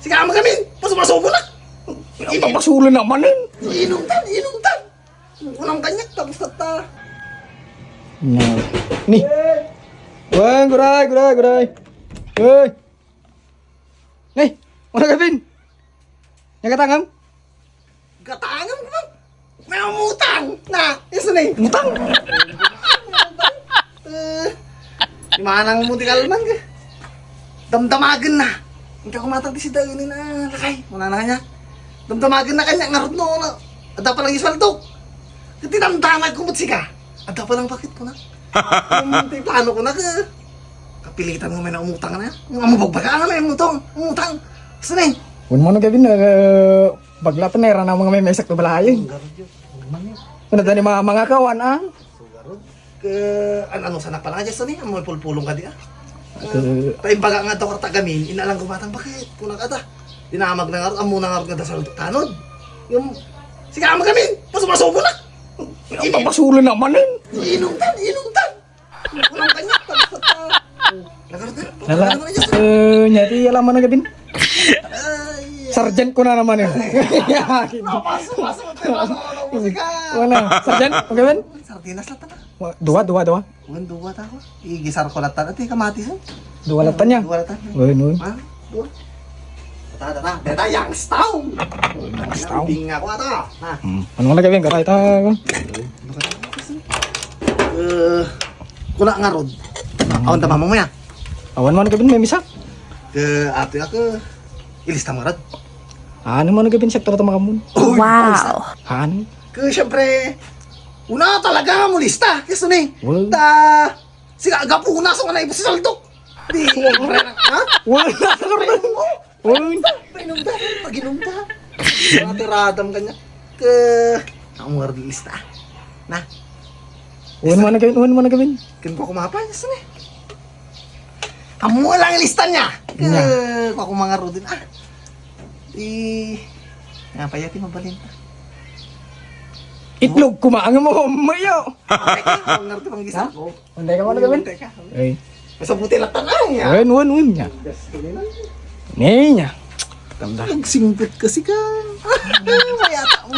Sige, magamin. Pasumasubo na. Ang papasulo naman eh. Inungtan. Unang kanyak, tapos kata. No. Ni. Wah, guray. Hey. Nih, mana Kevin? Yang katangam? Gatangam ko bang? May umutang. Na, isa na eh. Utang. Manang mo di kalman ka. Damdamagan na. Hindi ako matagdi si Dagini na lakay. Muna na kanya. Damdamagan na kanya. Ngarot no. Ada pa lang iswaldo. Kasi damdamag kumutsi ka. Ada pa lang bakit ko na. Plano ko na ka. Kapilitan mo may na umutang na. Yung amabagbaga na may umutang. Saan eh? Kung mana Kevin, bagla panera na mga may mesak na balahayin. Ano tadi mga kawan ah? Ano sana pala nga dyan saan eh? Amoy pulpulong ka di ah. Taimbaga nga ito kartagamin, inalang kumatang bakit? Punang ka ta. Dinamag na nga, amo na nga rin sa tanod. Yung, sige magamin, pasumasubo na. Ang papasulo naman eh. Inungtan. Unang kanyak, tapos kata. Lala, nyati alaman na Kevin. Sarjan ko na naman eh. Pasok. Wala, sarjan, Kevin? Sardinas lang tana. Dua. Uwan, duwa ta ako. Igisar ko latan. Ati kamatis eh. Dua latan niya. Duwa latan. Uy. Ha? Duwa. Tata. Deta Youngstown. Youngstown. Binga ko ata. Ha? Ano nga Kevin? Karay ta. Kuna nga rod. Awan ta mo ya. Awan man Kevin may misak. Ate ako. Ilista mo rod. Ano man Kevin sektor ta makamun. Wow. Han. Siyempre, una talaga mo lista. Kasi ni. Well. Sige, agapuna sa kanay si Saldok. Di, ha? Wala sa karon. Uy. Paginumta. Mga tiradam kanya. Ang mga lista. Na, Uwan man Kevin. kan ko kumapay. Kasi ni. Amo lang lista niya. Ako mga rodin. Nga pa yati mabalin pa. Itlog kumaang mo mayo. Ang ngarto pang gisa ko. Unday ka man Kevin. Ay. Sa buti latan ya. Uwan nya. Niya. Tanda. Nagsingpit kasi ka. Mayata mo.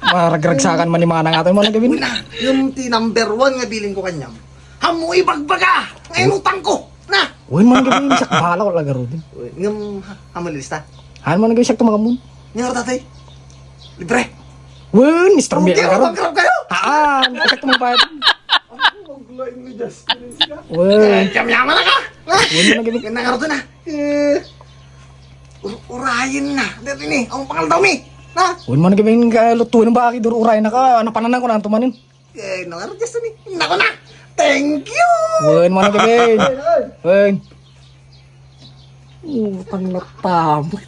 Maragragsakan man ni manang aton man Kevin. Una, yung number 1 nga bilin ko kanyam. Hamo ibagbaga. Ngayon utang ko. Na. Uwan man Kevin sak bahala ko lagaro din. Ngam hamo lista. Han man Kevin sak tumakamun. Nyor tatay. Libre. Uwan Mr. Bill Kaya lagaro. magkarap kayo. Haan, sak tumapayat. Maglain mo just. Uwan. Yaman na ka. Uwan man Kevin. Kaya nangarto na. Urayin na. Dito ini. Ang pangal daw mi. Na. Uwan man Kevin lutuin ng baki dur uray na ka. Napanan ko na tumanin. Nangarto just ni. Nako na. Thank you. Uwan man Kevin. Uwan. Utang na tamot.